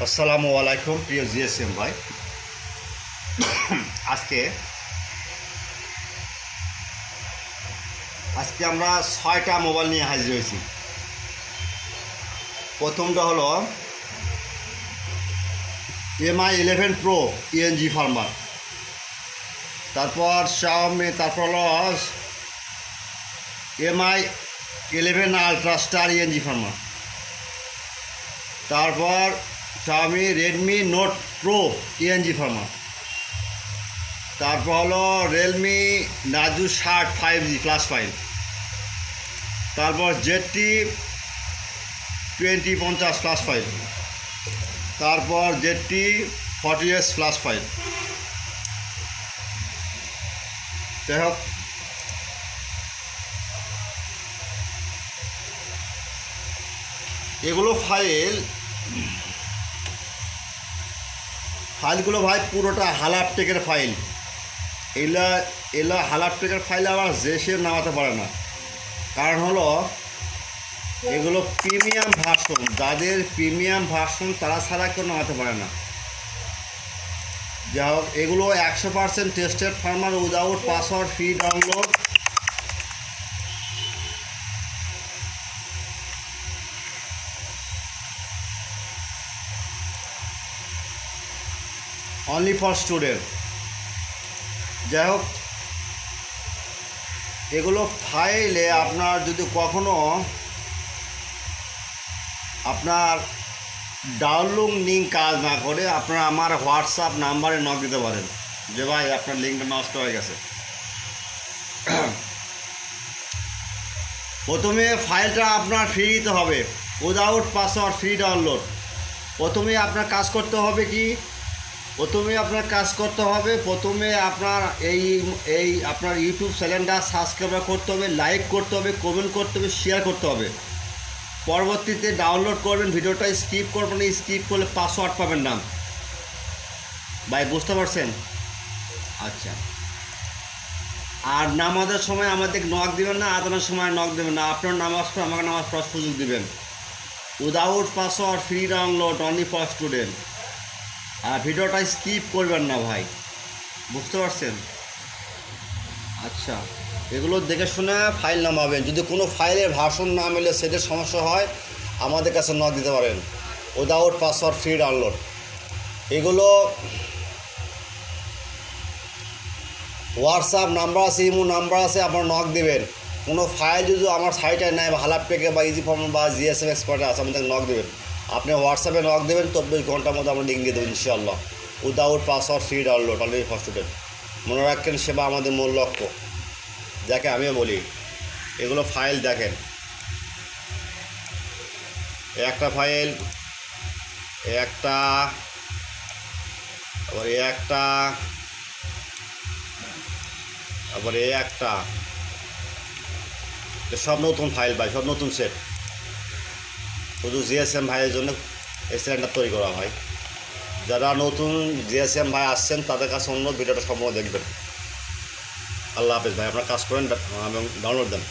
আসসালামু আলাইকুম প্রিয় জিএসএম ভাই। আজকে আমরা 6টা মোবাইল নিয়ে হাজির হয়েছি। প্রথমটা হলো MI11 Pro ইএনজি ফার্মার, তারপর Xiaomi, তারপর হলো MI11 Ultra Star ENG farmer, তারপর Xiaomi Redmi Note Pro ENG farmer, তারপর হলো Realme Narzo 60 5G flash file, তারপর ZTE 2050 ফ্ল্যাশ ফাইল, তারপর ZTE 40S ফ্ল্যাশ ফাইল। যাই হোক, এগুলো ফাইলগুলো ভাই পুরোটা হালাপটেকের ফাইল। এগুলা হালাপটেকের ফাইল আবার যে সে নামাতে পারে না, কারণ হলো এগুলো প্রিমিয়াম ভার্সন। যাদের প্রিমিয়াম ভার্সন তারা ছাড়া কেউ নামাতে পারে না। যাই হোক, এগুলো 100% tested firmware, without password, free download. Only for student. যাই হোক, এগুলো ফাইলে আপনার যদি কখনো আপনার ডাউনলোড লিঙ্ক কাজ না করে, আপনারা আমার হোয়াটসঅ্যাপ নাম্বারে নক দিতে পারেন যে ভাই আপনার লিঙ্কটা নষ্ট হয়ে গেছে। প্রথমে ফাইলটা আপনার ফ্রি দিতে হবে, উইদাউট পাসওয়ার্ড, ফ্রি ডাউনলোড। প্রথমে আপনার কাজ করতে হবে কি, প্রথমে আপনার আপনার ইউটিউব চ্যানেলটা সাবস্ক্রাইব করতে হবে, লাইক করতে হবে, কমেন্ট করতে হবে, শেয়ার করতে হবে। পরবর্তীতে ডাউনলোড করবেন, ভিডিওটা স্কিপ করবেন। স্কিপ করলে পাসওয়ার্ড পাবেন না ভাই, বুঝতে পারছেন? আচ্ছা, আর নামাজের সময় আমাদের নক দিবেন না, আদানের সময় নক দেবেন না। আপনার নামাজ পড়ে আমাকে নামাজ পড়ার সুযোগ দিবেন। Without password, free download, only for student. আর ভিডিওটা স্কিপ করবেন না ভাই, বুঝতে পারছেন? আচ্ছা, এগুলো দেখে শুনে ফাইল নামাবেন। যদি কোনো ফাইলের ভার্সন না মেলে, সেটার সমস্যা হয়, আমাদের কাছে নক দিতে পারেন। Without password, free download. এগুলো হোয়াটসঅ্যাপ নাম্বার আছে, ইমো নাম্বার আছে, আপনারা নক দেবেন। কোনো ফাইল যদি আমার সাইটে নেয় বা হালাপটেকে বা ইজি ফর্ম বা জিএসএম এক্সপার্টে আছে, আমাদের নক দেবেন। আপনি হোয়াটসঅ্যাপে নক দেবেন, 24 ঘন্টার মধ্যে আমরা লিঙ্ক দিয়ে দেবেন ইনশাআল্লাহ। Without password, free download, only for student. মনে রাখেন, সেবা আমাদের মূল লক্ষ্য। যাকে আমিও বলি, এগুলো ফাইল দেখেন, একটা ফাইল, একটা, আবার একটা, আবার একটা, সব নতুন ফাইল ভাই, সব নতুন সেট। শুধু জিএসএম ভাইয়ের জন্য এই চ্যানেলটা তৈরি করা হয়। যারা নতুন জিএসএম ভাই আসছেন, তাদের কাছে অন্য ভিডিওটা সম্পূর্ণ দেখবেন। আল্লাহ হাফেজ ভাই, আপনারা কাজ করেন এবং ডাউনলোড দেন।